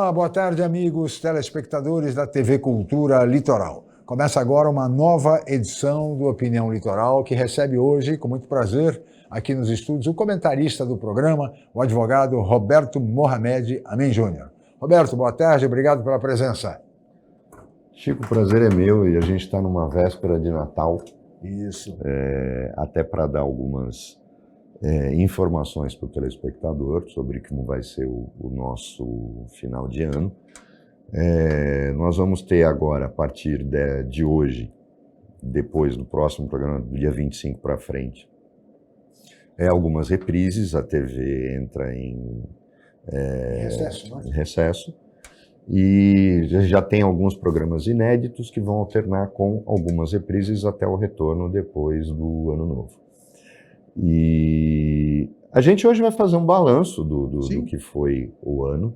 Olá, boa tarde, amigos telespectadores da TV Cultura Litoral. Começa agora uma nova edição do Opinião Litoral, que recebe hoje, com muito prazer, aqui nos estúdios, o comentarista do programa, o advogado Roberto Mohamed Amin Júnior. Roberto, boa tarde, obrigado pela presença. Chico, o prazer é meu e a gente está numa véspera de Natal. Isso. Até para dar algumas informações para o telespectador sobre como vai ser o nosso final de ano. Nós vamos ter agora, a partir de hoje, depois do próximo programa, do dia 25 para frente, algumas reprises. A TV entra em recesso. E já tem alguns programas inéditos que vão alternar com algumas reprises até o retorno depois do Ano Novo. E a gente hoje vai fazer um balanço do que foi o ano,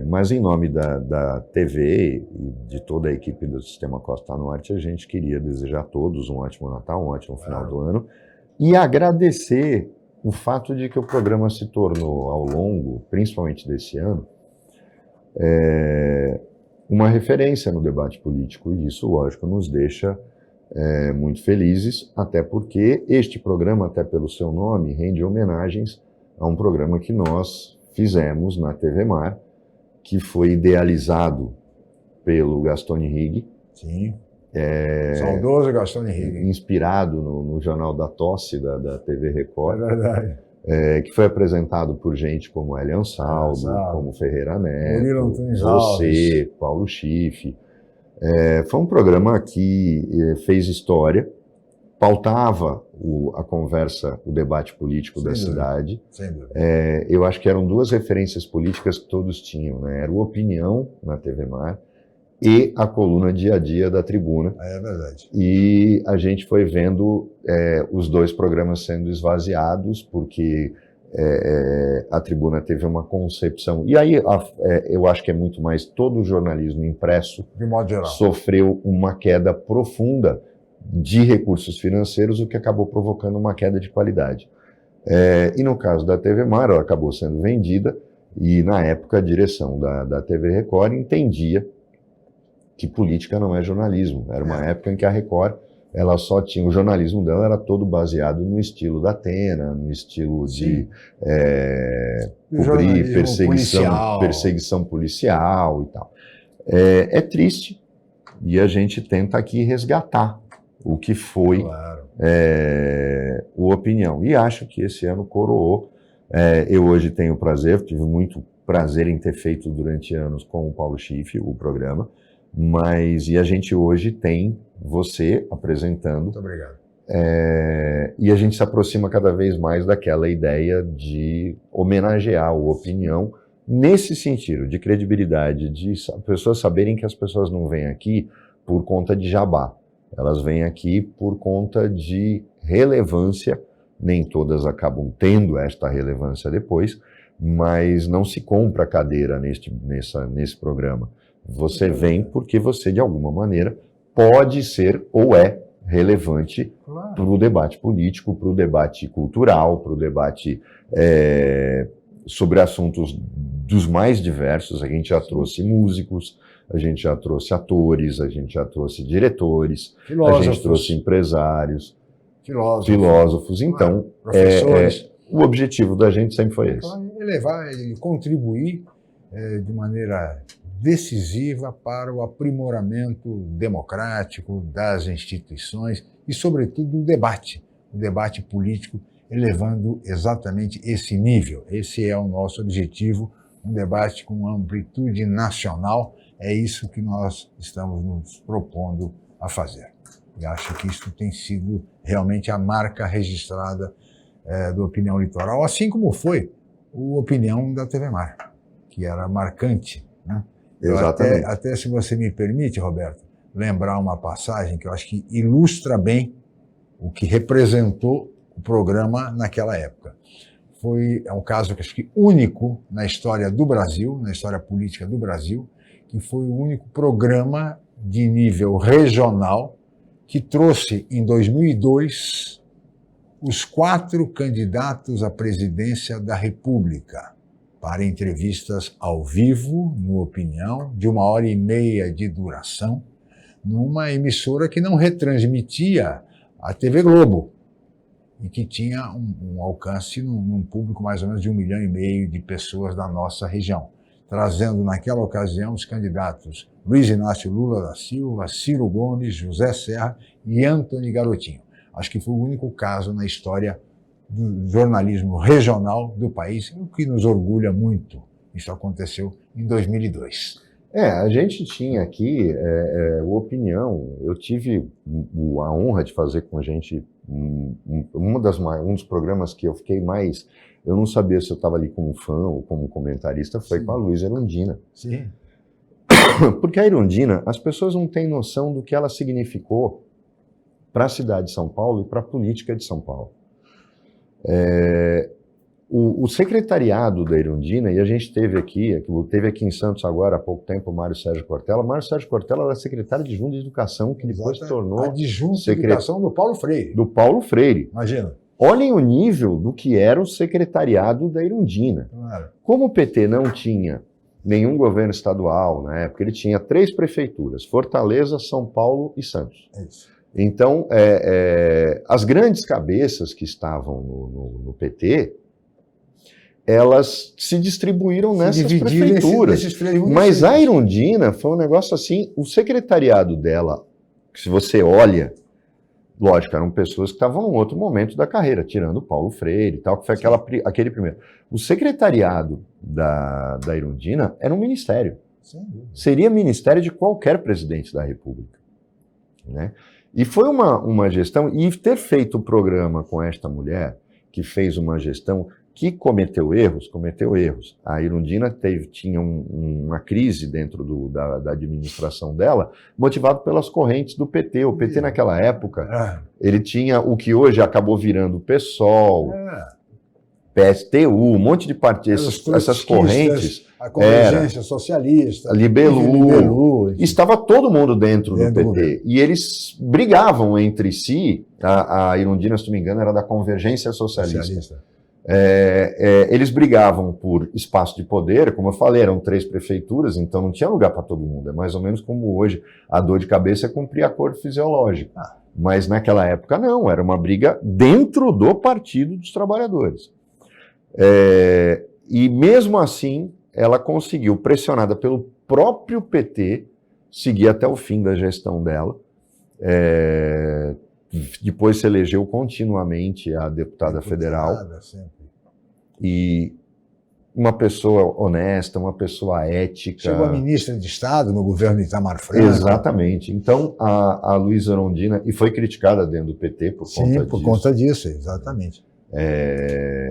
mas em nome da TV e de toda a equipe do Sistema Costa Norte, a gente queria desejar a todos um ótimo Natal, um ótimo final do ano, e agradecer o fato de que o programa se tornou, ao longo, principalmente desse ano, uma referência no debate político, e isso, lógico, nos deixa muito felizes, até porque este programa, até pelo seu nome, rende homenagens a um programa que nós fizemos na TV Mar, que foi idealizado pelo Gastone Rigg. Sim, saudoso Gastone Rigg. Inspirado no Jornal da Tosse, da TV Record. É verdade. Que foi apresentado por gente como Hélio Ansaldo, como Ferreira Neto, você, Paulo Schiff. Foi um programa que fez história, pautava a conversa, o debate político da cidade. Sem dúvida. Eu acho que eram duas referências políticas que todos tinham, né? Era o Opinião na TV Mar e a coluna Dia a Dia da Tribuna. É verdade. E a gente foi vendo os dois programas sendo esvaziados, porque a Tribuna teve uma concepção. E aí eu acho que é muito mais todo o jornalismo impresso, de modo geral, sofreu uma queda profunda de recursos financeiros, o que acabou provocando uma queda de qualidade. E no caso da TV Mar, ela acabou sendo vendida, e na época a direção da TV Record entendia que política não é jornalismo. Era uma época em que a Record, ela só tinha, o jornalismo dela era todo baseado no estilo da Atena, no estilo de cobrir perseguição policial e tal. É triste, e a gente tenta aqui resgatar o que foi o Opinião. E acho que esse ano coroou. Eu hoje tenho tive muito prazer em ter feito durante anos com o Paulo Schiff o programa, e a gente hoje tem você apresentando. Muito obrigado. E a gente se aproxima cada vez mais daquela ideia de homenagear o Opinião nesse sentido, de credibilidade, de pessoas saberem que as pessoas não vêm aqui por conta de jabá, elas vêm aqui por conta de relevância. Nem todas acabam tendo esta relevância depois, mas não se compra cadeira nesse programa. Você vem porque você, de alguma maneira, pode ser ou é relevante para o debate político, para o debate cultural, para o debate sobre assuntos dos mais diversos. A gente já trouxe músicos, a gente já trouxe atores, a gente já trouxe diretores, a gente trouxe empresários, filósofos. Então, professores. O objetivo da gente sempre foi esse. Elevar e contribuir de maneira decisiva para o aprimoramento democrático das instituições e, sobretudo, o debate político, elevando exatamente esse nível. Esse é o nosso objetivo, um debate com amplitude nacional. É isso que nós estamos nos propondo a fazer. E acho que isso tem sido realmente a marca registrada do Opinião Litoral, assim como foi o Opinião da TV Mar, que era marcante, né? Exatamente. Até se você me permite, Roberto, lembrar uma passagem que eu acho que ilustra bem o que representou o programa naquela época. É um caso que acho que único na história do Brasil, na história política do Brasil, que foi o único programa de nível regional que trouxe, em 2002, os 4 candidatos à presidência da República. para entrevistas ao vivo, no Opinião, de 1h30 de duração, numa emissora que não retransmitia a TV Globo e que tinha um alcance num público mais ou menos de 1,5 milhão de pessoas da nossa região, trazendo naquela ocasião os candidatos Luiz Inácio Lula da Silva, Ciro Gomes, José Serra e Antony Garotinho. Acho que foi o único caso na história do jornalismo regional do país, o que nos orgulha muito. Isso aconteceu em 2002. A gente tinha aqui o Opinião. Eu tive a honra de fazer com a gente um dos programas que eu fiquei mais... Eu não sabia se eu estava ali como fã ou como comentarista, foi Sim. com a Luísa Erundina. Sim. Porque a Erundina, as pessoas não têm noção do que ela significou para a cidade de São Paulo e para a política de São Paulo. O secretariado da Erundina, e a gente teve aqui em Santos agora há pouco tempo o Mário Sérgio Cortella. O Mário Sérgio Cortella era secretário adjunto de Educação, que depois se tornou... Adjunto de Educação do Paulo Freire. Do Paulo Freire. Imagina. Olhem o nível do que era o secretariado da Erundina. Claro. Como o PT não tinha nenhum governo estadual na época, ele tinha 3 prefeituras, Fortaleza, São Paulo e Santos. É isso. Então, as grandes cabeças que estavam no PT, elas se distribuíram nessas prefeituras. Mas a Erundina foi um negócio assim, o secretariado dela, se você olha, lógico, eram pessoas que estavam em outro momento da carreira, tirando o Paulo Freire e tal, que foi aquele primeiro. O secretariado da Erundina era um ministério. Seria ministério de qualquer presidente da República, né? E foi uma gestão, e ter feito o programa com esta mulher, que fez uma gestão que cometeu erros. A Erundina tinha uma crise dentro da administração dela, motivado pelas correntes do PT. O PT naquela época, ele tinha o que hoje acabou virando o PSOL, PSTU, um monte de partidos, essas correntes. A Convergência Socialista, Libelu, estava todo mundo dentro do PT. E eles brigavam entre si. A Erundina, se não me engano, era da Convergência Socialista. Eles brigavam por espaço de poder, como eu falei, eram 3 prefeituras, então não tinha lugar para todo mundo. É mais ou menos como hoje, a dor de cabeça é cumprir acordo fisiológico. Mas naquela época não, era uma briga dentro do Partido dos Trabalhadores. E mesmo assim, ela conseguiu, pressionada pelo próprio PT, seguir até o fim da gestão dela. Depois se elegeu continuamente a deputada federal. Sempre. E uma pessoa honesta, uma pessoa ética. Chegou a ministra de Estado no governo de Itamar Franco. Exatamente. Então, a Luísa Erundina, e foi criticada dentro do PT por conta disso. Sim, por conta disso, exatamente.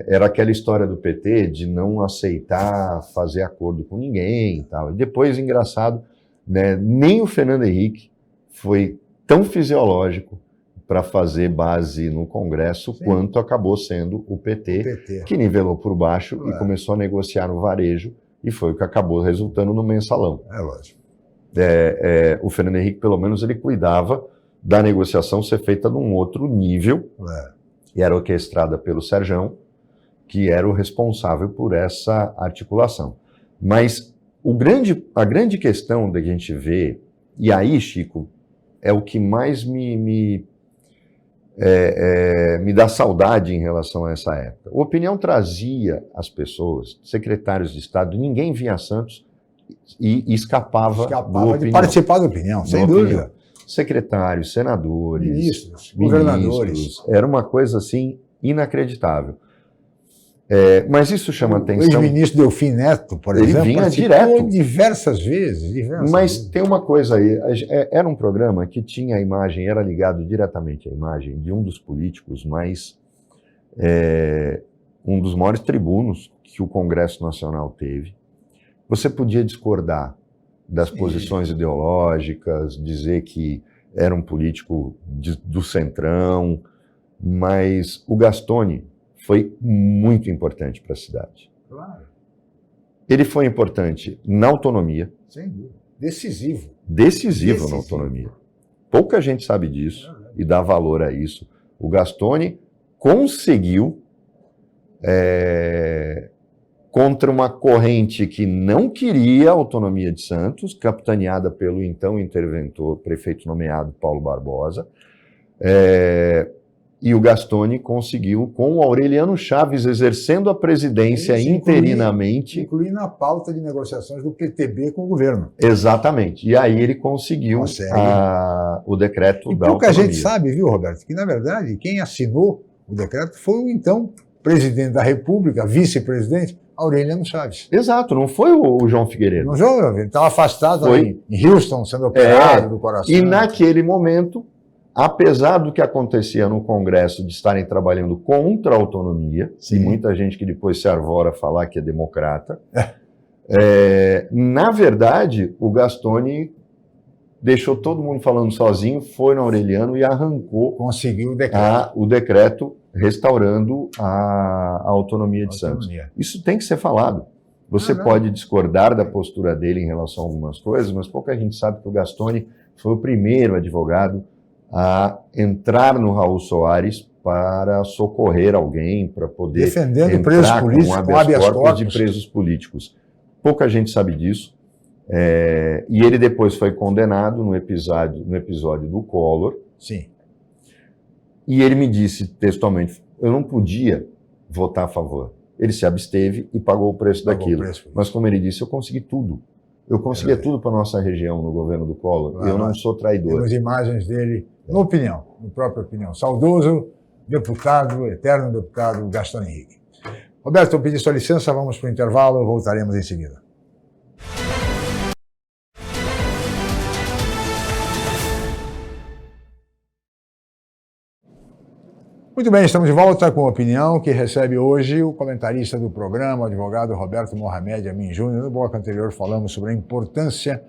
Era aquela história do PT de não aceitar fazer acordo com ninguém e tal. E depois, engraçado, né, nem o Fernando Henrique foi tão fisiológico para fazer base no Congresso, Sim. quanto acabou sendo o PT, que nivelou por baixo e começou a negociar no varejo, e foi o que acabou resultando no mensalão. É lógico. O Fernando Henrique, pelo menos, ele cuidava da negociação ser feita num outro nível, e era orquestrada pelo Serjão, que era o responsável por essa articulação. Mas a grande questão da gente ver, e aí, Chico, é o que mais me dá saudade em relação a essa época. A Opinião trazia as pessoas, secretários de Estado, ninguém vinha a Santos e escapava de participar da Opinião, sem dúvida. Secretários, senadores, ministros, governadores. Era uma coisa assim inacreditável. Mas isso chama atenção. O ex-ministro Delfim Neto, por exemplo, vinha direto diversas vezes. Mas tem uma coisa aí, era um programa que tinha a imagem, era ligado diretamente à imagem de um dos políticos mais, um dos maiores tribunos que o Congresso Nacional teve. Você podia discordar das posições ideológicas, dizer que era um político do centrão, mas o Gastone foi muito importante para a cidade. Claro. Ele foi importante na autonomia. Sem dúvida. Decisivo. Decisivo na autonomia. Pouca gente sabe disso e dá valor a isso. O Gastone conseguiu contra uma corrente que não queria a autonomia de Santos, capitaneada pelo então interventor, prefeito nomeado Paulo Barbosa, e o Gastone conseguiu, com o Aureliano Chaves exercendo a presidência interinamente... Incluindo a pauta de negociações do PTB com o governo. Exatamente. E aí ele conseguiu o decreto da autonomia. O que a gente sabe, viu, Roberto, que na verdade quem assinou o decreto foi o então presidente da República, vice-presidente, Aureliano Chaves. Exato, não foi o João Figueiredo. Não, ele estava afastado em Houston, sendo operado do coração. E naquele momento, apesar do que acontecia no Congresso de estarem trabalhando contra a autonomia, e muita gente que depois se arvora falar que é democrata, na verdade, o Gastone deixou todo mundo falando sozinho, foi no Aureliano e arrancou conseguiu o decreto restaurando a autonomia de Santos. Isso tem que ser falado. Você pode discordar da postura dele em relação a algumas coisas, mas pouca gente sabe que o Gastone foi o primeiro advogado a entrar no Raul Soares para socorrer alguém, para poder defendendo presos políticos com habeas corpus de presos políticos. Pouca gente sabe disso. E ele depois foi condenado no episódio do Collor. Sim. E ele me disse textualmente, eu não podia votar a favor. Ele se absteve e pagou o preço daquilo. Mas como ele disse, eu consegui tudo. Eu conseguia tudo para a nossa região no governo do Collor. Eu não sou traidor. Temos imagens dele, na própria opinião. Saudoso deputado, eterno deputado Gastone Henrique. Roberto, eu pedi sua licença, vamos para o intervalo, voltaremos em seguida. Muito bem, estamos de volta com a opinião que recebe hoje o comentarista do programa, o advogado Roberto Mohamed Amin Júnior. No bloco anterior falamos sobre a importância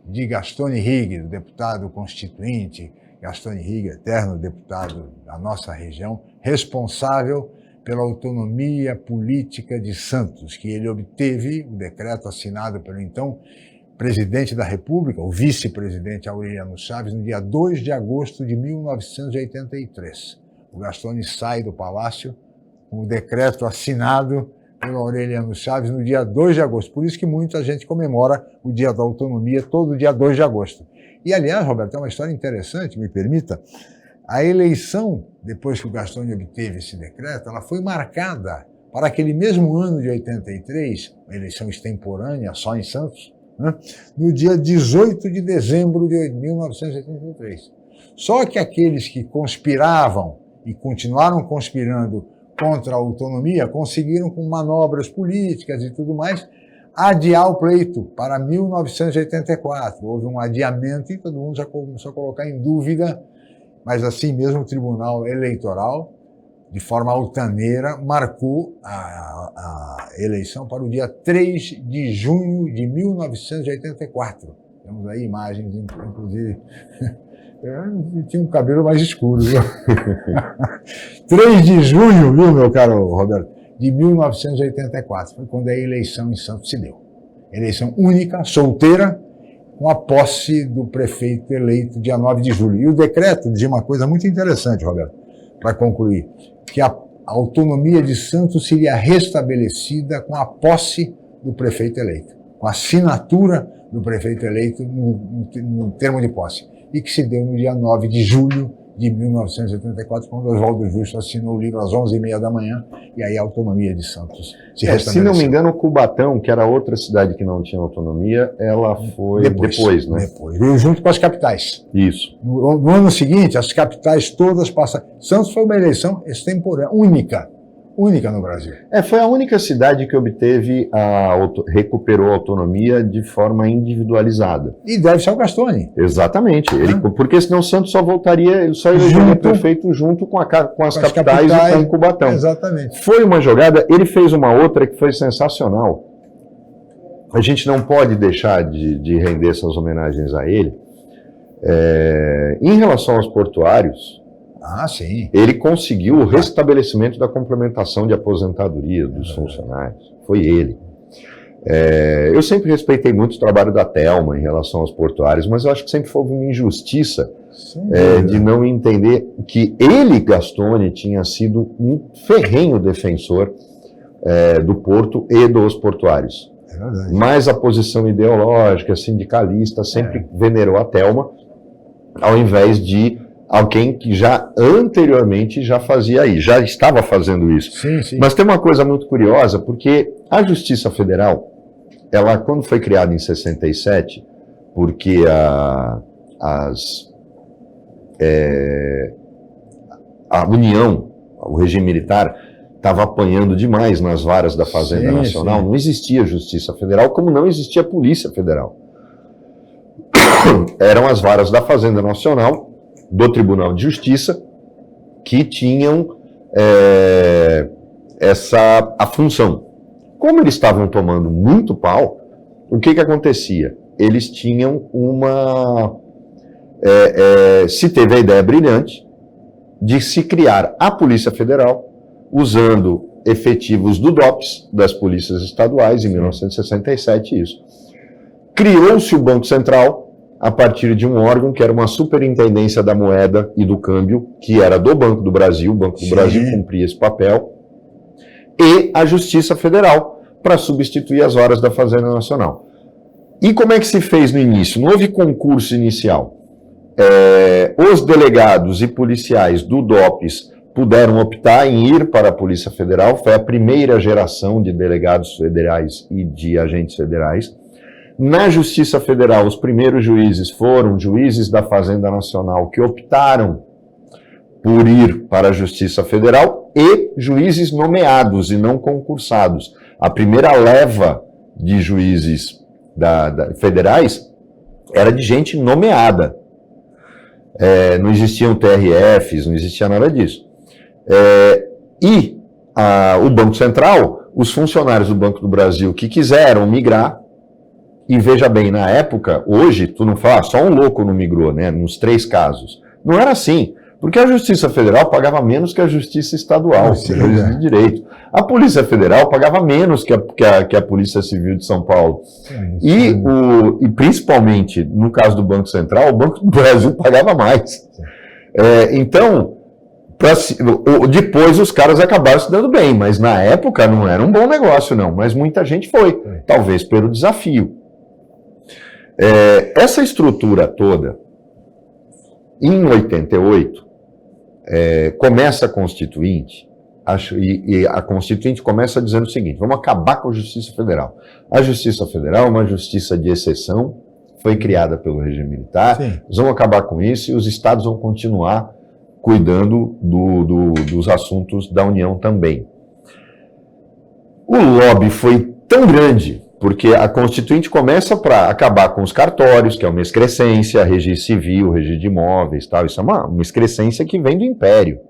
de Gastone Henrique, do deputado constituinte, Gastone Henrique, eterno deputado da nossa região, responsável pela autonomia política de Santos, que ele obteve o decreto assinado pelo então presidente da República, o vice-presidente Aureliano Chaves, no dia 2 de agosto de 1983. O Gastone sai do Palácio com o decreto assinado pelo Aureliano Chaves no dia 2 de agosto. Por isso que muita gente comemora o Dia da Autonomia todo dia 2 de agosto. E, aliás, Roberto, é uma história interessante, me permita. A eleição, depois que o Gastone obteve esse decreto, ela foi marcada para aquele mesmo ano de 83, uma eleição extemporânea, só em Santos, né, no dia 18 de dezembro de 1983. Só que aqueles que conspiravam e continuaram conspirando contra a autonomia, conseguiram, com manobras políticas e tudo mais, adiar o pleito para 1984. Houve um adiamento e todo mundo já começou a colocar em dúvida, mas assim mesmo o Tribunal Eleitoral, de forma altaneira, marcou a eleição para o dia 3 de junho de 1984. Temos aí imagens, inclusive... Eu tinha um cabelo mais escuro, viu? 3 de junho, viu, meu caro Roberto, de 1984, foi quando a eleição em Santos se deu. Eleição única, solteira, com a posse do prefeito eleito dia 9 de julho. E o decreto dizia uma coisa muito interessante, Roberto, para concluir, que a autonomia de Santos seria restabelecida com a posse do prefeito eleito, com a assinatura do prefeito eleito no termo de posse. E que se deu no dia 9 de julho de 1984, quando Oswaldo Justo assinou o livro às 11h30 da manhã, e aí a autonomia de Santos se restabeleceu. Se não me engano, Cubatão, que era outra cidade que não tinha autonomia, ela foi depois, né? Depois, veio junto com as capitais. Isso. No ano seguinte, as capitais todas passaram. Santos foi uma eleição extemporânea, única no Brasil. Foi a única cidade que recuperou a autonomia de forma individualizada. E deve ser o Gastone. Exatamente. Porque senão Santos só voltaria, ele só elegeria prefeito junto com as capitais e com o Cubatão. Exatamente. Foi uma jogada, ele fez uma outra que foi sensacional. A gente não pode deixar de render essas homenagens a ele. Em relação aos portuários, sim. Ele conseguiu o restabelecimento da complementação de aposentadoria dos funcionários. Foi ele. Eu sempre respeitei muito o trabalho da Thelma em relação aos portuários, mas eu acho que sempre foi uma injustiça de não entender que ele, Gastone, tinha sido um ferrenho defensor do Porto e dos portuários. É verdade. Mas a posição ideológica, sindicalista, sempre venerou a Telma, ao invés de alguém que já anteriormente já fazia isso, já estava fazendo isso. Sim, sim. Mas tem uma coisa muito curiosa, porque a Justiça Federal, ela, quando foi criada em 67, porque a União, o regime militar, estava apanhando demais nas varas da Fazenda Nacional, não existia Justiça Federal, como não existia Polícia Federal. Eram as varas da Fazenda Nacional, do Tribunal de Justiça, que tinham a função. Como eles estavam tomando muito pau, o que acontecia? Eles tinham se teve a ideia brilhante de se criar a Polícia Federal, usando efetivos do DOPS, das polícias estaduais, em 1967, isso. Criou-se o Banco Central, a partir de um órgão que era uma superintendência da moeda e do câmbio, que era do Banco do Brasil, o Banco do Brasil cumpria esse papel, e a Justiça Federal, para substituir as varas da Fazenda Nacional. E como é que se fez no início? Não houve concurso inicial. Os delegados e policiais do DOPS puderam optar em ir para a Polícia Federal, foi a primeira geração de delegados federais e de agentes federais. Na Justiça Federal, os primeiros juízes foram juízes da Fazenda Nacional que optaram por ir para a Justiça Federal e juízes nomeados e não concursados. A primeira leva de juízes federais era de gente nomeada. Não existiam TRFs, não existia nada disso. O Banco Central, os funcionários do Banco do Brasil que quiseram migrar, e veja bem, na época, hoje, tu não fala, só um louco não migrou, né, nos 3 casos. Não era assim, porque a Justiça Federal pagava menos que a Justiça Estadual, juízes de direito. A Polícia Federal pagava menos que a Polícia Civil de São Paulo. E principalmente, no caso do Banco Central, o Banco do Brasil pagava mais. Então, depois os caras acabaram se dando bem, mas na época não era um bom negócio, não. Mas muita gente foi, talvez pelo desafio. Essa estrutura toda, em 88, começa a Constituinte, e a Constituinte começa dizendo o seguinte: vamos acabar com a Justiça Federal. A Justiça Federal é uma justiça de exceção, foi criada pelo regime militar, nós vamos acabar com isso e os estados vão continuar cuidando dos assuntos da União também. O lobby foi tão grande, porque a Constituinte começa para acabar com os cartórios, que é uma excrescência, registro civil, registro de imóveis, tal. Isso é uma excrescência que vem do Império.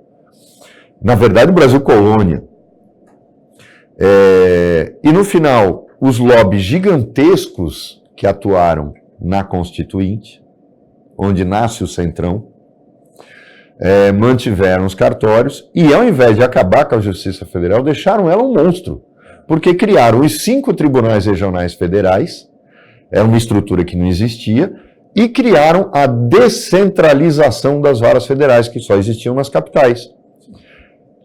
Na verdade, o Brasil colônia. E no final, os lobbies gigantescos que atuaram na Constituinte, onde nasce o Centrão, mantiveram os cartórios e, ao invés de acabar com a Justiça Federal, deixaram ela um monstro. Porque criaram os 5 tribunais regionais federais, era uma estrutura que não existia, e criaram a descentralização das varas federais, que só existiam nas capitais.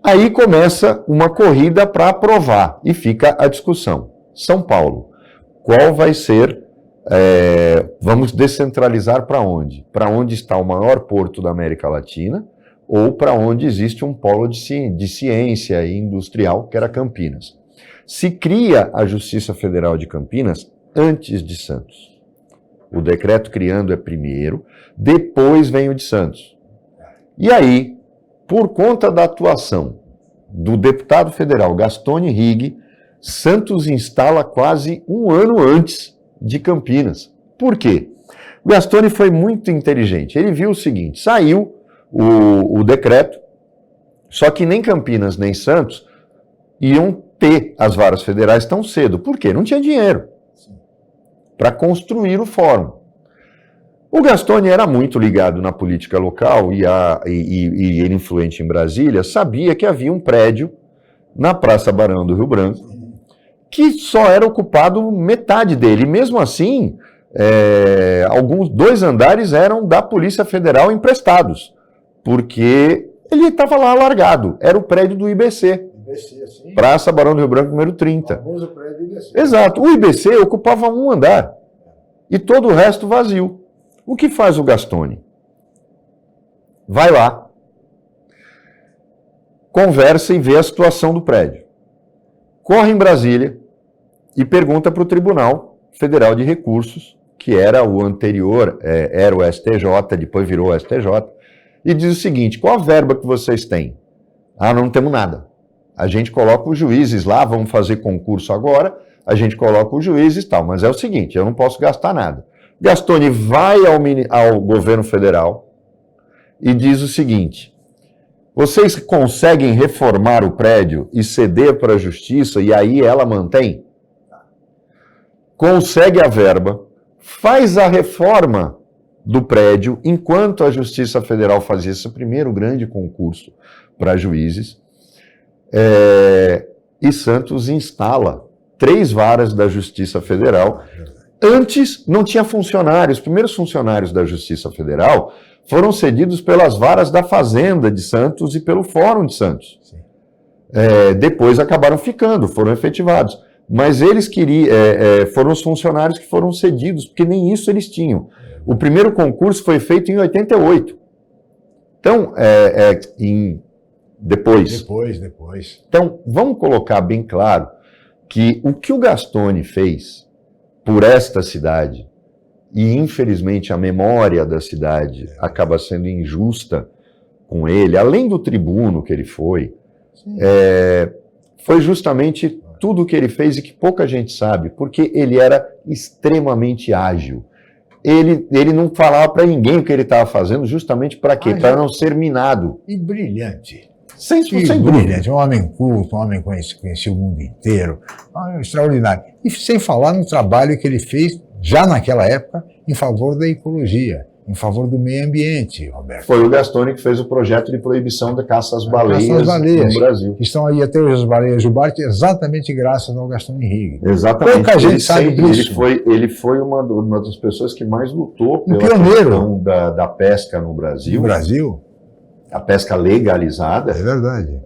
Aí começa uma corrida para aprovar, e fica a discussão. São Paulo, qual vai ser, vamos descentralizar para onde? Para onde está o maior porto da América Latina, ou para onde existe um polo de ciência e industrial, que era Campinas. Se cria a Justiça Federal de Campinas antes de Santos. O decreto criando é primeiro, depois vem o de Santos. E aí, por conta da atuação do deputado federal Gastone Rigg, Santos instala quase um ano antes de Campinas. Por quê? O Gastone foi muito inteligente. Ele viu o seguinte: saiu o decreto, só que nem Campinas nem Santos iam ter as varas federais tão cedo. Por quê? Não tinha dinheiro para construir o fórum. O Gastone era muito ligado na política local e ele influente em Brasília, sabia que havia um prédio na Praça Barão do Rio Branco que só era ocupado metade dele. E mesmo assim, 2 andares eram da Polícia Federal emprestados, porque ele estava lá largado. Era o prédio do IBC. IBC, sim. Praça Barão do Rio Branco, número 30. O famoso prédio IBC. Exato. O IBC ocupava um andar e todo o resto vazio. O que faz o Gastone? Vai lá, conversa e vê a situação do prédio. Corre em Brasília e pergunta para o Tribunal Federal de Recursos, que era o anterior, era o STJ, depois virou o STJ, e diz o seguinte: qual a verba que vocês têm? Ah, não temos nada. A gente coloca os juízes lá, vamos fazer concurso agora, a gente coloca os juízes e tal, mas é o seguinte, eu não posso gastar nada. Gastone vai ao governo federal e diz o seguinte: vocês conseguem reformar o prédio e ceder para a justiça e aí ela mantém? Consegue a verba, faz a reforma do prédio enquanto a Justiça Federal fazia esse primeiro grande concurso para juízes, e Santos instala 3 varas da Justiça Federal. Antes não tinha funcionários, os primeiros funcionários da Justiça Federal foram cedidos pelas varas da Fazenda de Santos e pelo Fórum de Santos. Depois acabaram ficando, foram efetivados. Mas eles foram os funcionários que foram cedidos, porque nem isso eles tinham. O primeiro concurso foi feito em 88. Então, depois. Então, vamos colocar bem claro que o que o Gastone fez por esta cidade, e infelizmente a memória da cidade acaba sendo injusta com ele, além do tribuno que ele foi justamente tudo o que ele fez e que pouca gente sabe, porque ele era extremamente ágil. Ele não falava para ninguém o que ele estava fazendo, justamente para quê? Para não ser minado. E brilhante. Sem dúvida. Brilhante, um homem culto, um homem que conhecia o mundo inteiro, extraordinário. E sem falar no trabalho que ele fez, já naquela época, em favor da ecologia, em favor do meio ambiente, Roberto. Foi o Gastone que fez o projeto de proibição da caça às baleias no Brasil. Que estão aí até hoje as baleias jubarte, exatamente graças ao Gastone Henrique. Exatamente. Pouca gente sabe disso. Ele foi uma das pessoas que mais lutou pela questão da pesca no Brasil. No Brasil? A pesca legalizada. É verdade.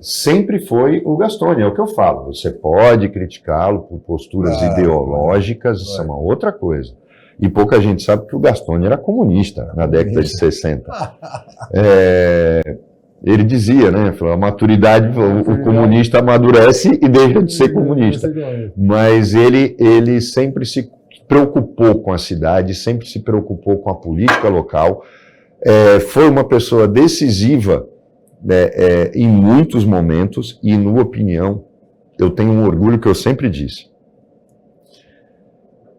Sempre foi o Gastone, é o que eu falo. Você pode criticá-lo por posturas ideológicas, isso é uma outra coisa. E pouca gente sabe que o Gastone era comunista na década de 60. Ele dizia, né? A maturidade, o comunista amadurece e deixa de ser comunista. Mas ele sempre se preocupou com a cidade, sempre se preocupou com a política local. Foi uma pessoa decisiva em muitos momentos e, na opinião, eu tenho um orgulho que eu sempre disse.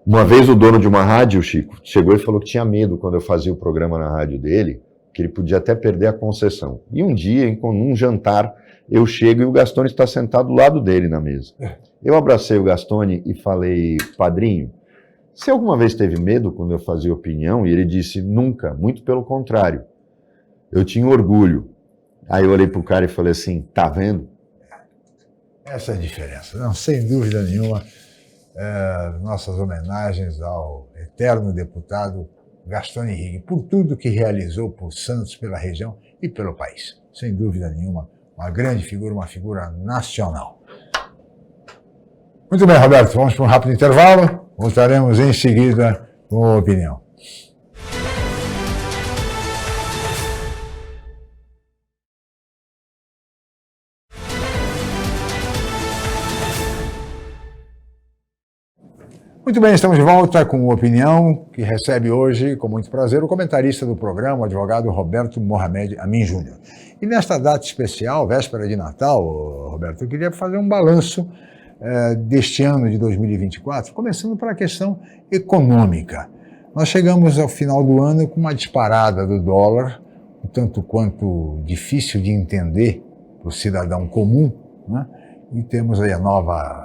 Uma vez o dono de uma rádio, Chico, chegou e falou que tinha medo quando eu fazia o programa na rádio dele, que ele podia até perder a concessão. E um dia, num jantar, eu chego e o Gastone está sentado do lado dele na mesa. Eu abracei o Gastone e falei: padrinho, você alguma vez teve medo quando eu fazia opinião? E ele disse: nunca, muito pelo contrário. Eu tinha orgulho. Aí eu olhei para o cara e falei assim: tá vendo? Essa é a diferença, não, sem dúvida nenhuma. Nossas homenagens ao eterno deputado Gastone Henrique, por tudo que realizou por Santos, pela região e pelo país. Sem dúvida nenhuma, uma grande figura, uma figura nacional. Muito bem, Roberto, vamos para um rápido intervalo. Voltaremos em seguida com a opinião. Muito bem, estamos de volta com a opinião, que recebe hoje, com muito prazer, o comentarista do programa, o advogado Roberto Mohamed Amin Júnior. E nesta data especial, véspera de Natal, Roberto, eu queria fazer um balanço deste ano de 2024, começando pela questão econômica. Nós chegamos ao final do ano com uma disparada do dólar, um tanto quanto difícil de entender para o cidadão comum, né? E temos aí a nova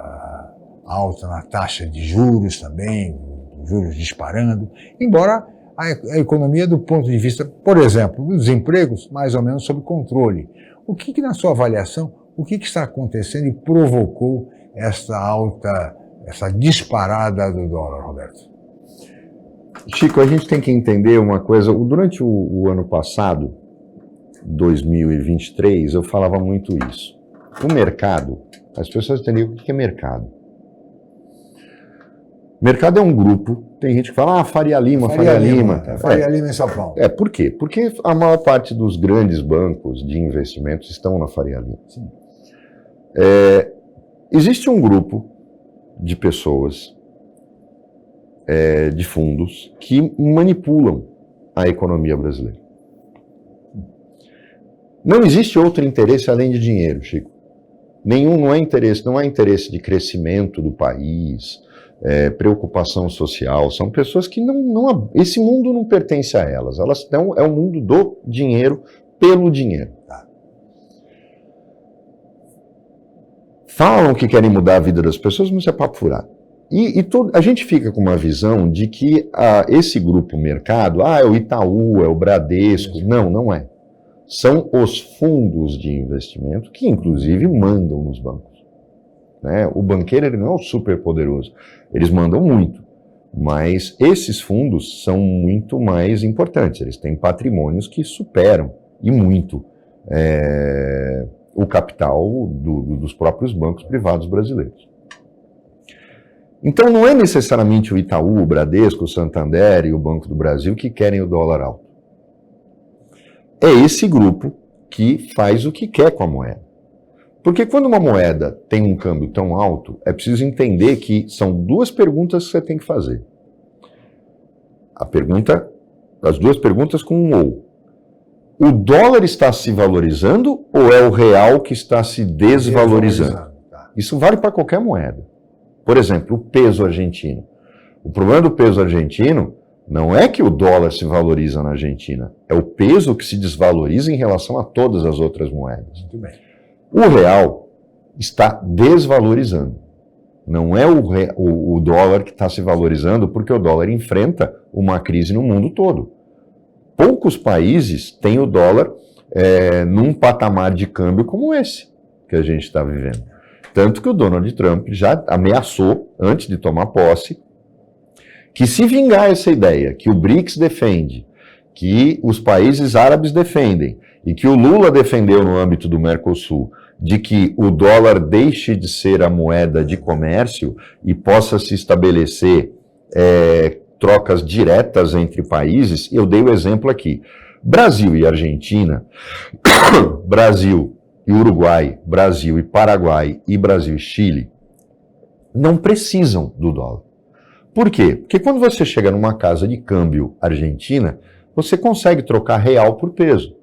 alta na taxa de juros também, juros disparando, embora a economia, do ponto de vista, por exemplo, dos empregos, mais ou menos sob controle. O que na sua avaliação, o que está acontecendo e provocou essa alta, essa disparada do dólar, Roberto? Chico, a gente tem que entender uma coisa. Durante o ano passado, 2023, eu falava muito isso. O mercado, as pessoas entendem o que é mercado. Mercado é um grupo, tem gente que fala, Faria Lima. Faria Lima em São Paulo. Por quê? Porque a maior parte dos grandes bancos de investimentos estão na Faria Lima. Sim. Existe um grupo de pessoas, de fundos, que manipulam a economia brasileira. Não existe outro interesse além de dinheiro, Chico. Não há interesse de crescimento do país, preocupação social. São pessoas que esse mundo não pertence a elas. É o mundo do dinheiro pelo dinheiro. Falam que querem mudar a vida das pessoas, mas é papo furado. A gente fica com uma visão de que esse grupo mercado, é o Itaú, é o Bradesco. Não é. São os fundos de investimento que, inclusive, mandam nos bancos. Né? O banqueiro ele não é o super poderoso. Eles mandam muito. Mas esses fundos são muito mais importantes. Eles têm patrimônios que superam, e muito, o capital dos próprios bancos privados brasileiros. Então, não é necessariamente o Itaú, o Bradesco, o Santander e o Banco do Brasil que querem o dólar alto. É esse grupo que faz o que quer com a moeda. Porque quando uma moeda tem um câmbio tão alto, é preciso entender que são duas perguntas que você tem que fazer. As duas perguntas com um ou. O dólar está se valorizando ou é o real que está se desvalorizando? Isso vale para qualquer moeda. Por exemplo, o peso argentino. O problema do peso argentino não é que o dólar se valoriza na Argentina, é o peso que se desvaloriza em relação a todas as outras moedas. Muito bem. O real está desvalorizando. Não é o dólar que está se valorizando, porque o dólar enfrenta uma crise no mundo todo. Poucos países têm o dólar num patamar de câmbio como esse que a gente está vivendo. Tanto que o Donald Trump já ameaçou, antes de tomar posse, que se vingar essa ideia que o BRICS defende, que os países árabes defendem, e que o Lula defendeu no âmbito do Mercosul, de que o dólar deixe de ser a moeda de comércio e possa se estabelecer trocas diretas entre países, eu dei o exemplo aqui. Brasil e Argentina, Brasil e Uruguai, Brasil e Paraguai e Brasil e Chile, não precisam do dólar. Por quê? Porque quando você chega numa casa de câmbio argentina, você consegue trocar real por peso.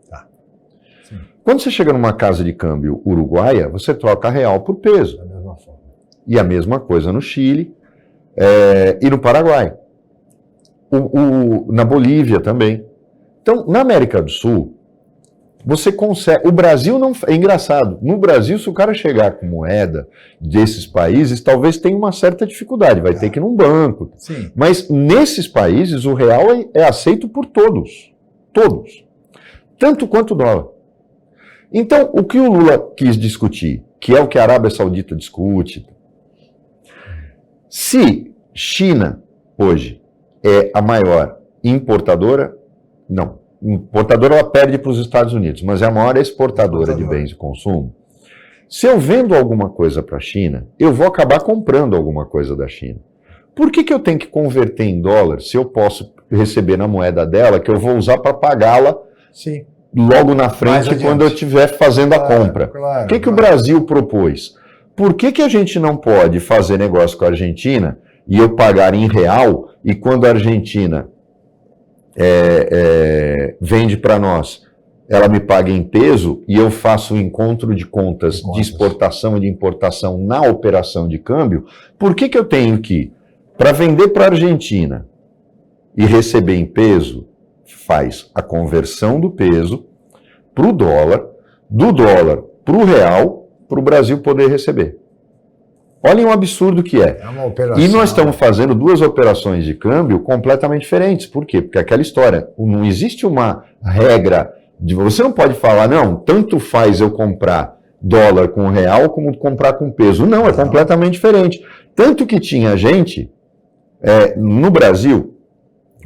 Quando você chega numa casa de câmbio uruguaia, você troca real por peso. Da mesma forma. E a mesma coisa no Chile e no Paraguai. Na Bolívia também. Então, na América do Sul, você consegue... O Brasil não... É engraçado. No Brasil, se o cara chegar com moeda desses países, talvez tenha uma certa dificuldade. Vai ter que ir num banco. Sim. Mas nesses países, o real é aceito por todos. Todos. Tanto quanto o dólar. Então, o que o Lula quis discutir, que é o que a Arábia Saudita discute, se China, hoje, é a maior importadora, não, importadora ela perde para os Estados Unidos, mas é a maior exportadora de bens de consumo, se eu vendo alguma coisa para a China, eu vou acabar comprando alguma coisa da China. Por que eu tenho que converter em dólar se eu posso receber na moeda dela, que eu vou usar para pagá-la Sim. logo na frente quando eu estiver fazendo a compra? Claro, o que o Brasil propôs? Por que a gente não pode fazer negócio com a Argentina e eu pagar em real e quando a Argentina vende para nós, ela me paga em peso e eu faço um encontro de contas de exportação e de importação na operação de câmbio? Por que eu tenho que, para vender para a Argentina e receber em peso, faz a conversão do peso para o dólar, do dólar para o real, para o Brasil poder receber? Olhem o absurdo que é. É uma operação. E nós estamos fazendo duas operações de câmbio completamente diferentes. Por quê? Porque aquela história, não existe uma regra, você não pode falar, não, tanto faz eu comprar dólar com real como comprar com peso. Não, é completamente diferente. Tanto que tinha gente, no Brasil,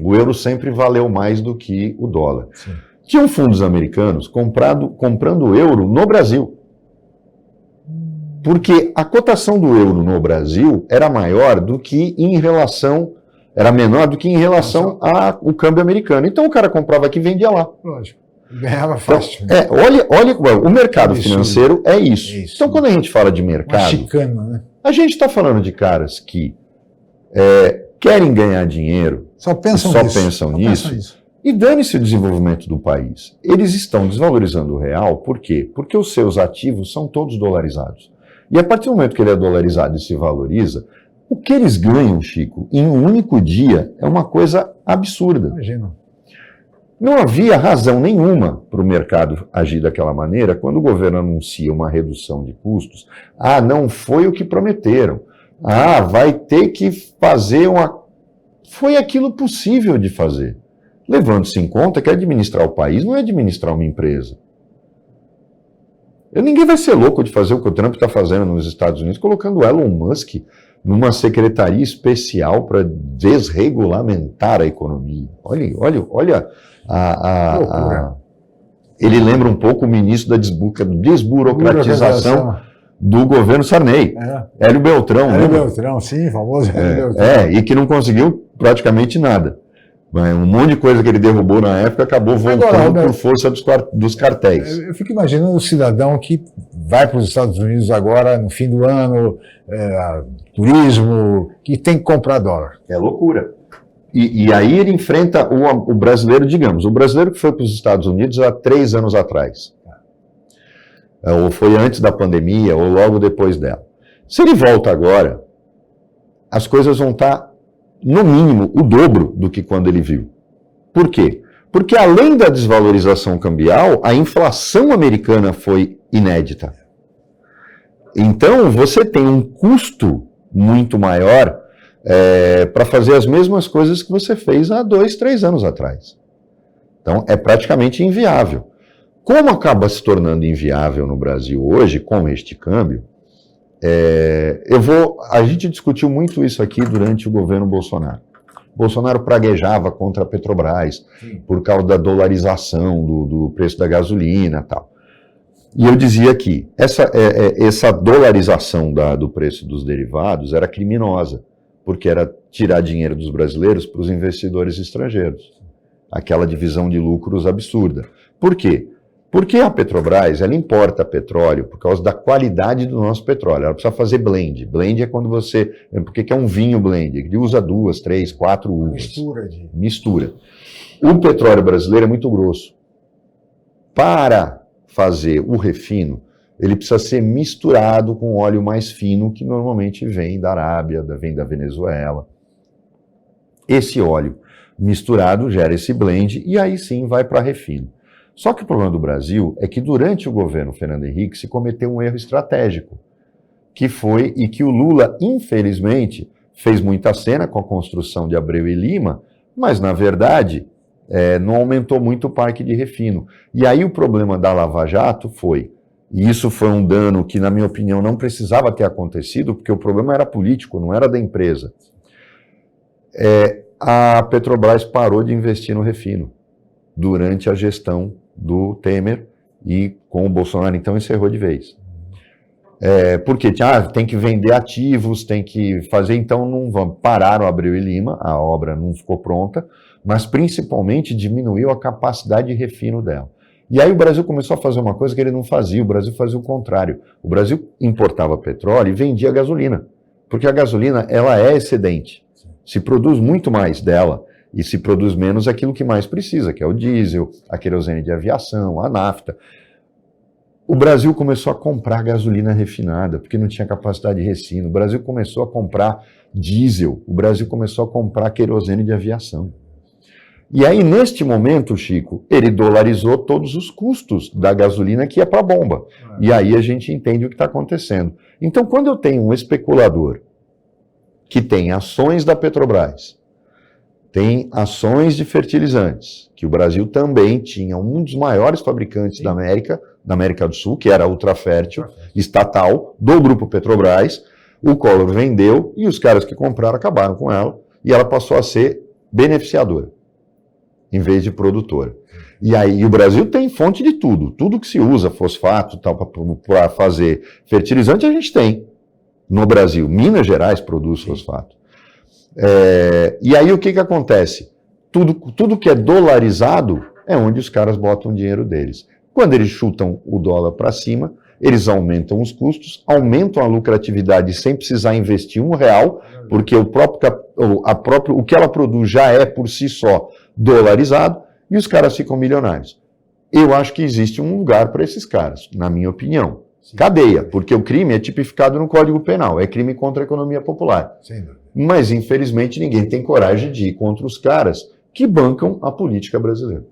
o euro sempre valeu mais do que o dólar. Sim. Tinham fundos americanos comprando euro no Brasil. Porque a cotação do euro no Brasil era maior do que em relação, era menor do que em relação ao câmbio americano. Então o cara comprava aqui e vendia lá. Lógico. Ganhava fácil. Então, olha, o mercado financeiro é isso. Então quando a gente fala de mercado, uma chicana, né? A gente está falando de caras que querem ganhar dinheiro, só pensam nisso. E dane-se o desenvolvimento do país. Eles estão desvalorizando o real, por quê? Porque os seus ativos são todos dolarizados. E a partir do momento que ele é dolarizado e se valoriza, o que eles ganham, Chico, em um único dia é uma coisa absurda. Imagina. Não havia razão nenhuma para o mercado agir daquela maneira quando o governo anuncia uma redução de custos. Ah, não foi o que prometeram. Ah, vai ter que fazer uma... Foi aquilo possível de fazer. Levando-se em conta que administrar o país não é administrar uma empresa. Ninguém vai ser louco de fazer o que o Trump está fazendo nos Estados Unidos, colocando o Elon Musk numa secretaria especial para desregulamentar a economia. Olha ele lembra um pouco o ministro da desburocratização do governo Sarney, Hélio Beltrão. Hélio Beltrão, sim, famoso Hélio Beltrão. E que não conseguiu praticamente nada. Um monte de coisa que ele derrubou na época acabou voltando por força dos cartéis. Eu fico imaginando o cidadão que vai para os Estados Unidos agora, no fim do ano, turismo, que tem que comprar dólar. É loucura. E aí ele enfrenta o brasileiro, digamos, o brasileiro que foi para os Estados Unidos há 3 anos atrás. Ou foi antes da pandemia, ou logo depois dela. Se ele volta agora, as coisas vão estar, no mínimo, o dobro do que quando ele viu. Por quê? Porque além da desvalorização cambial, a inflação americana foi inédita. Então, você tem um custo muito maior para fazer as mesmas coisas que você fez há 2, 3 anos atrás. Então, é praticamente inviável. Como acaba se tornando inviável no Brasil hoje, com este câmbio, a gente discutiu muito isso aqui durante o governo Bolsonaro. Bolsonaro praguejava contra a Petrobras por causa da dolarização do preço da gasolina e tal. E eu dizia que essa dolarização do preço dos derivados era criminosa, porque era tirar dinheiro dos brasileiros para os investidores estrangeiros. Aquela divisão de lucros absurda. Por quê? Porque a Petrobras, ela importa petróleo por causa da qualidade do nosso petróleo. Ela precisa fazer blend. Blend é quando você... Por que é um vinho blend? Ele usa 2, 3, 4 uvas. Mistura. O petróleo brasileiro é muito grosso. Para fazer o refino, ele precisa ser misturado com óleo mais fino, que normalmente vem da Arábia, vem da Venezuela. Esse óleo misturado gera esse blend e aí sim vai para refino. Só que o problema do Brasil é que durante o governo Fernando Henrique se cometeu um erro estratégico, que o Lula, infelizmente, fez muita cena com a construção de Abreu e Lima, mas, na verdade, não aumentou muito o parque de refino. E aí o problema da Lava Jato e isso foi um dano que, na minha opinião, não precisava ter acontecido, porque o problema era político, não era da empresa. A Petrobras parou de investir no refino durante a gestão do Temer e com o Bolsonaro, então, encerrou de vez. Porque tem que vender ativos, tem que fazer, então não vamos. Pararam Abreu e Lima, a obra não ficou pronta, mas principalmente diminuiu a capacidade de refino dela. E aí o Brasil começou a fazer uma coisa que ele não fazia, o Brasil fazia o contrário. O Brasil importava petróleo e vendia gasolina, porque a gasolina ela é excedente, se produz muito mais dela, e se produz menos aquilo que mais precisa, que é o diesel, a querosene de aviação, a nafta. O Brasil começou a comprar gasolina refinada, porque não tinha capacidade de refino. O Brasil começou a comprar diesel. O Brasil começou a comprar querosene de aviação. E aí, neste momento, Chico, ele dolarizou todos os custos da gasolina que ia para a bomba. E aí a gente entende o que está acontecendo. Então, quando eu tenho um especulador que tem ações da Petrobras, tem ações de fertilizantes, que o Brasil também tinha um dos maiores fabricantes da América do Sul, que era a Ultrafértil, estatal, do grupo Petrobras. O Collor vendeu e os caras que compraram acabaram com ela, e ela passou a ser beneficiadora. em vez de produtora. E aí o Brasil tem fonte de tudo. Tudo que se usa, fosfato, tal, para fazer fertilizante, a gente tem no Brasil. Minas Gerais produz fosfato. E aí o que acontece? Tudo que é dolarizado é onde os caras botam o dinheiro deles. Quando eles chutam o dólar para cima, eles aumentam os custos, aumentam a lucratividade sem precisar investir R$1, porque o que ela produz já é por si só dolarizado, e os caras ficam milionários. Eu acho que existe um lugar para esses caras, na minha opinião. Sim. Cadeia, porque o crime é tipificado no Código Penal, é crime contra a economia popular. Sim. Mas, infelizmente, ninguém tem coragem de ir contra os caras que bancam a política brasileira.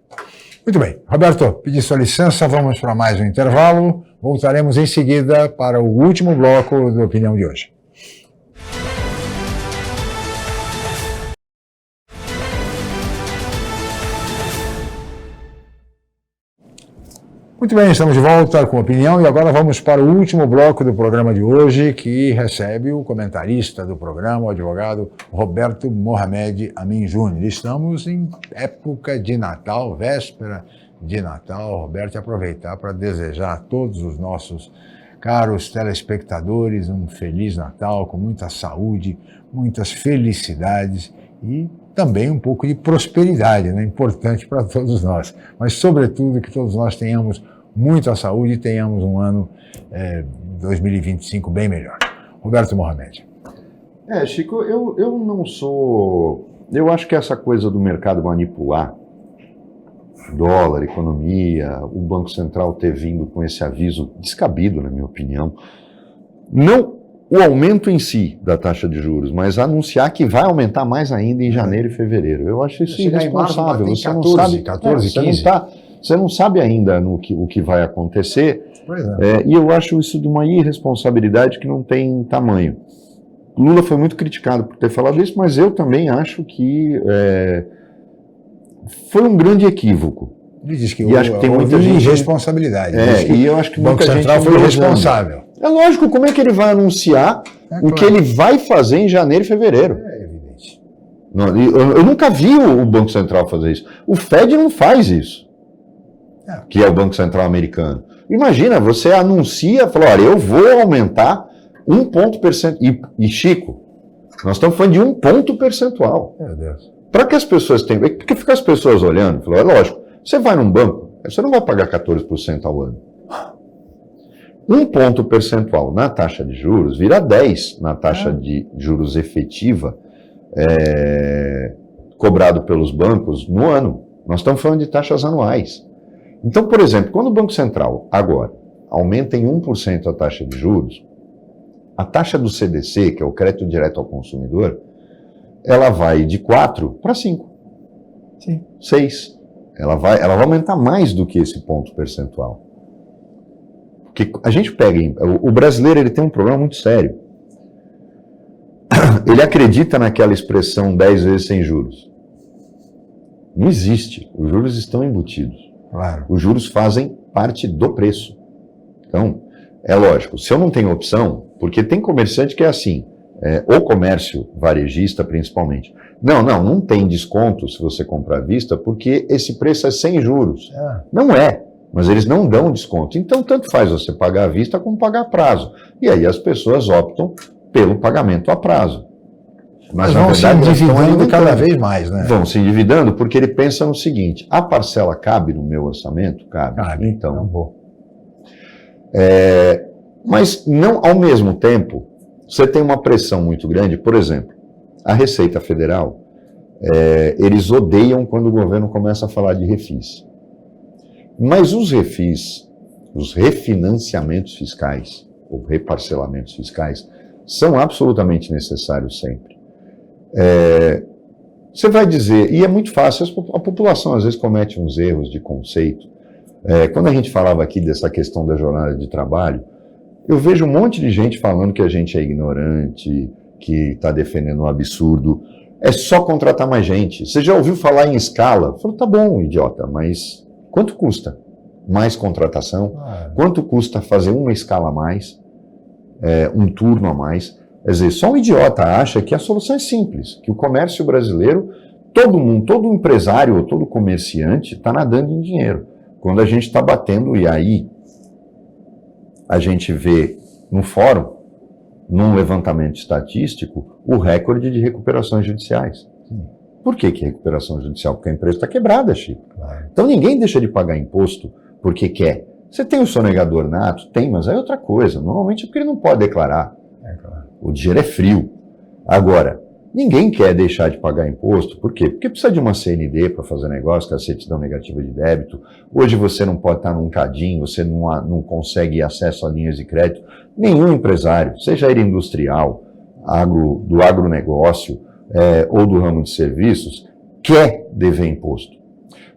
Muito bem. Roberto, pedi sua licença, vamos para mais um intervalo. Voltaremos em seguida para o último bloco da opinião de hoje. Muito bem, estamos de volta com a opinião e agora vamos para o último bloco do programa de hoje, que recebe o comentarista do programa, o advogado Roberto Mohamed Amin Júnior. Estamos em época de Natal, véspera de Natal. Roberto, aproveitar para desejar a todos os nossos caros telespectadores um Feliz Natal, com muita saúde, muitas felicidades e também um pouco de prosperidade, né? Importante para todos nós, mas sobretudo que todos nós tenhamos muita saúde e tenhamos um ano 2025 bem melhor. Roberto Mohamed. Chico, eu não sou... Eu acho que essa coisa do mercado manipular, dólar, economia, o Banco Central ter vindo com esse aviso descabido, na minha opinião, não o aumento em si da taxa de juros, mas anunciar que vai aumentar mais ainda em janeiro e fevereiro. Eu acho isso irresponsável. Você não sabe, 14, 15. Você não sabe ainda o que vai acontecer. E eu acho isso de uma irresponsabilidade que não tem tamanho. Lula foi muito criticado por ter falado isso, mas eu também acho que foi um grande equívoco. Ele diz que acho que tem muita irresponsabilidade. E eu acho que o Banco Central foi responsável. É lógico, como é que ele vai anunciar o que ele vai fazer em janeiro e fevereiro? É evidente. Eu nunca vi o Banco Central fazer isso. O Fed não faz isso, que é o Banco Central americano. Imagina, você anuncia, fala, olha, eu vou aumentar 1 ponto percentual. E Chico, nós estamos falando de 1 ponto percentual. Meu Deus. Para que as pessoas tenham... Porque fica as pessoas olhando, falam, é lógico, você vai num banco, você não vai pagar 14% ao ano. 1 ponto percentual na taxa de juros vira 10 na taxa de juros efetiva cobrado pelos bancos no ano. Nós estamos falando de taxas anuais. Então, por exemplo, quando o Banco Central agora aumenta em 1% a taxa de juros, a taxa do CDC, que é o crédito direto ao consumidor, ela vai de 4 para 5. Sim. 6. Ela vai aumentar mais do que esse ponto percentual. Porque a gente pega... O brasileiro ele tem um problema muito sério. Ele acredita naquela expressão 10 vezes sem juros. Não existe. Os juros estão embutidos. Claro. Os juros fazem parte do preço. Então, é lógico, se eu não tenho opção, porque tem comerciante que é assim, o comércio varejista principalmente. Não tem desconto se você comprar à vista, porque esse preço é sem juros. Não é. Mas eles não dão desconto. Então, tanto faz você pagar à vista como pagar a prazo. E aí as pessoas optam pelo pagamento a prazo. Mas vão se endividando cada vez mais, né? Vão se endividando porque ele pensa no seguinte, a parcela cabe no meu orçamento? Cabe. Então, não vou. Mas não, ao mesmo tempo, você tem uma pressão muito grande. Por exemplo, a Receita Federal, eles odeiam quando o governo começa a falar de refis. Mas os refis, os refinanciamentos fiscais, ou reparcelamentos fiscais, são absolutamente necessários sempre. Você vai dizer, e é muito fácil, a população às vezes comete uns erros de conceito. Quando a gente falava aqui dessa questão da jornada de trabalho, eu vejo um monte de gente falando que a gente é ignorante, que está defendendo um absurdo. É só contratar mais gente. Você já ouviu falar em escala? Eu falo, tá bom, idiota, mas... Quanto custa mais contratação? Quanto custa fazer uma escala a mais? Um turno a mais? Quer dizer, só um idiota acha que a solução é simples, que o comércio brasileiro todo mundo, todo empresário ou todo comerciante está nadando em dinheiro. Quando a gente está batendo, e aí a gente vê no fórum, num levantamento estatístico, o recorde de recuperações judiciais. Por que recuperação judicial? Porque a empresa está quebrada, Chico. Claro. Então ninguém deixa de pagar imposto porque quer. Você tem o sonegador nato? Tem, mas é outra coisa. Normalmente é porque ele não pode declarar. Claro. O dinheiro é frio. Agora, ninguém quer deixar de pagar imposto. Por quê? Porque precisa de uma CND para fazer negócio, que é a certidão negativa de débito. Hoje você não pode estar num CADIM, você não consegue acesso a linhas de crédito. Nenhum empresário, seja ele industrial, do agronegócio ou do ramo de serviços, quer dever imposto.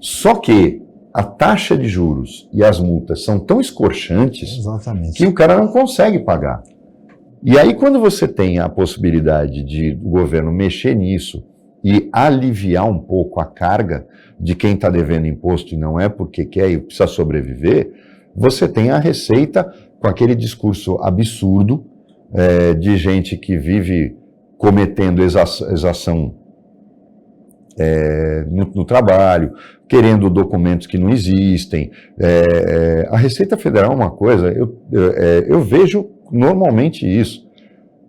Só que a taxa de juros e as multas são tão escorchantes que o cara não consegue pagar. E aí, quando você tem a possibilidade de o governo mexer nisso e aliviar um pouco a carga de quem está devendo imposto e não é porque quer e precisa sobreviver, você tem a Receita com aquele discurso absurdo de gente que vive cometendo exação no trabalho, querendo documentos que não existem. A Receita Federal é uma coisa, eu vejo normalmente isso.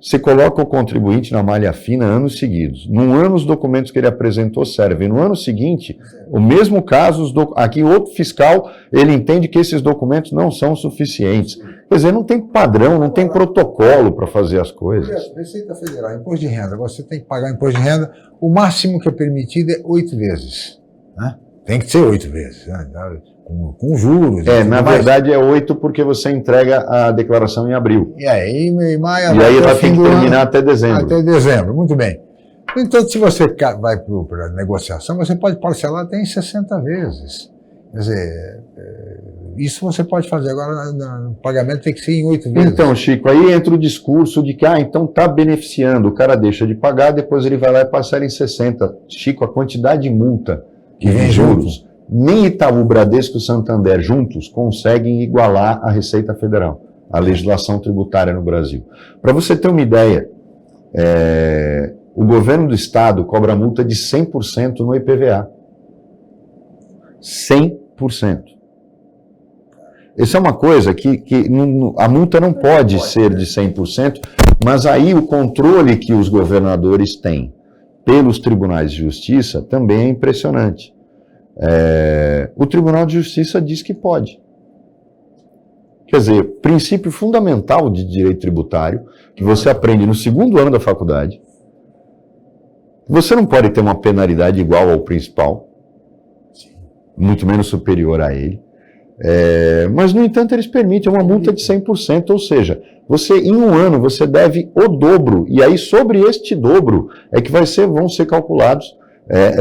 Você coloca o contribuinte na malha fina anos seguidos. Num ano, os documentos que ele apresentou servem. No ano seguinte, o mesmo caso, aqui outro fiscal, ele entende que esses documentos não são suficientes. Quer dizer, não tem padrão, não tem protocolo para fazer as coisas. Receita Federal, imposto de renda. Você tem que pagar imposto de renda. O máximo que é permitido é 8 vezes. Né? Tem que ser 8 vezes. Né? Com juros. Na verdade é 8 porque você entrega a declaração em abril. E aí, maio, e aí ela tem que terminar até dezembro. Até dezembro, muito bem. Então, se você vai para a negociação, você pode parcelar até em 60 vezes. Quer dizer, isso você pode fazer. Agora, o pagamento tem que ser em 8 vezes. Então, Chico, aí entra o discurso de que, então está beneficiando. O cara deixa de pagar, depois ele vai lá e parcela em 60. Chico, a quantidade de multa que vem juros, nem Itaú, Bradesco e Santander juntos conseguem igualar a Receita Federal, a legislação tributária no Brasil. Para você ter uma ideia, o governo do estado cobra multa de 100% no IPVA. 100%. Isso é uma coisa que a multa não pode ser de 100%, mas aí o controle que os governadores têm pelos tribunais de justiça também é impressionante. O Tribunal de Justiça diz que pode. Quer dizer, princípio fundamental de direito tributário, que você aprende no segundo ano da faculdade, você não pode ter uma penalidade igual ao principal, muito menos superior a ele, mas, no entanto, eles permitem uma multa de 100%, ou seja, você, em um ano, você deve o dobro, e aí sobre este dobro é que vão ser calculados,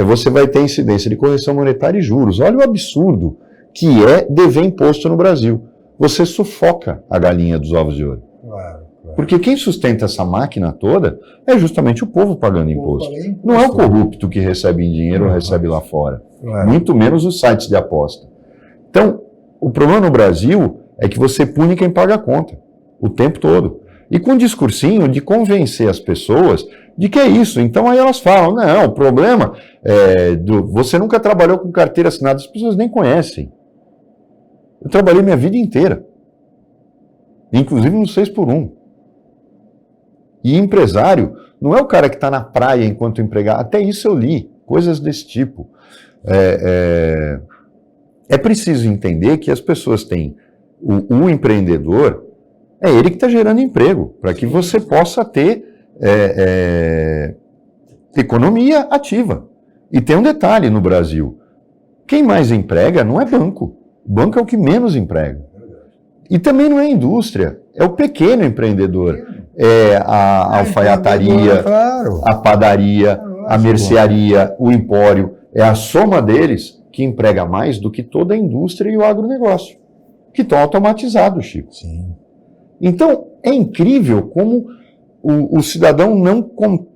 você vai ter incidência de correção monetária e juros. Olha o absurdo que é dever imposto no Brasil. Você sufoca a galinha dos ovos de ouro. Claro. Porque quem sustenta essa máquina toda é justamente o povo pagando imposto. Não é o corrupto que recebe em dinheiro ou recebe lá fora. Claro. Muito menos os sites de aposta. Então, o problema no Brasil é que você pune quem paga a conta o tempo todo. E com um discursinho de convencer as pessoas de que é isso. Então aí elas falam, não, o problema você nunca trabalhou com carteira assinada, as pessoas nem conhecem. Eu trabalhei minha vida inteira. Inclusive no 6x1. E empresário não é o cara que está na praia enquanto empregado. Até isso eu li, coisas desse tipo. É preciso entender que as pessoas têm o empreendedor, é ele que está gerando emprego, para que você possa ter economia ativa. E tem um detalhe no Brasil, quem mais emprega não é banco, o banco é o que menos emprega. E também não é indústria, é o pequeno empreendedor, é a alfaiataria, a padaria, a mercearia, o empório, é a soma deles que emprega mais do que toda a indústria e o agronegócio, que estão automatizados, Chico. Sim. Então, é incrível como o cidadão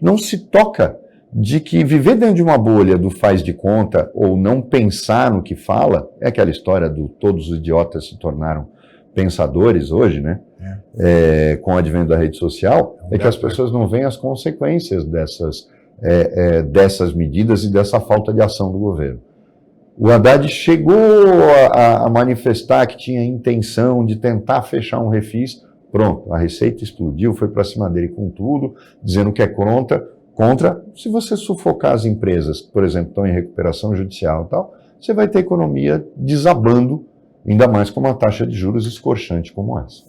não se toca de que viver dentro de uma bolha do faz de conta ou não pensar no que fala, é aquela história do todos os idiotas se tornaram pensadores hoje, né? Com o advento da rede social, é que as pessoas não veem as consequências dessas medidas e dessa falta de ação do governo. O Haddad chegou a manifestar que tinha intenção de tentar fechar um refis. Pronto, a Receita explodiu, foi para cima dele com tudo, dizendo que é contra. Se você sufocar as empresas, que, por exemplo, estão em recuperação judicial e tal, você vai ter economia desabando, ainda mais com uma taxa de juros escorchante como essa.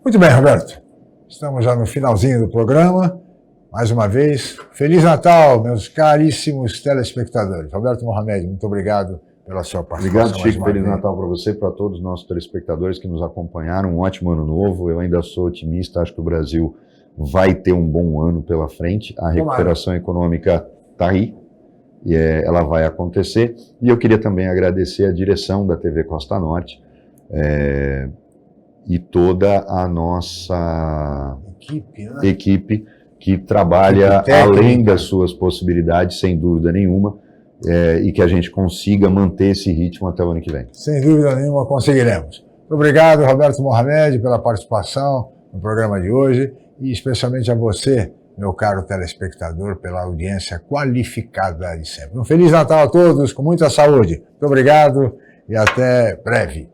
Muito bem, Roberto. Estamos já no finalzinho do programa. Mais uma vez, Feliz Natal, meus caríssimos telespectadores. Roberto Mohamed, muito obrigado pela sua participação. Obrigado, Chico. Feliz Natal para você e para todos os nossos telespectadores que nos acompanharam. Um ótimo ano novo. Eu ainda sou otimista, acho que o Brasil vai ter um bom ano pela frente. A recuperação econômica está aí e ela vai acontecer. E eu queria também agradecer a direção da TV Costa Norte e toda a nossa equipe que trabalha além das suas possibilidades, sem dúvida nenhuma, e que a gente consiga manter esse ritmo até o ano que vem. Sem dúvida nenhuma, conseguiremos. Obrigado, Roberto Mohamed, pela participação no programa de hoje e especialmente a você, meu caro telespectador, pela audiência qualificada de sempre. Um Feliz Natal a todos, com muita saúde. Muito obrigado e até breve.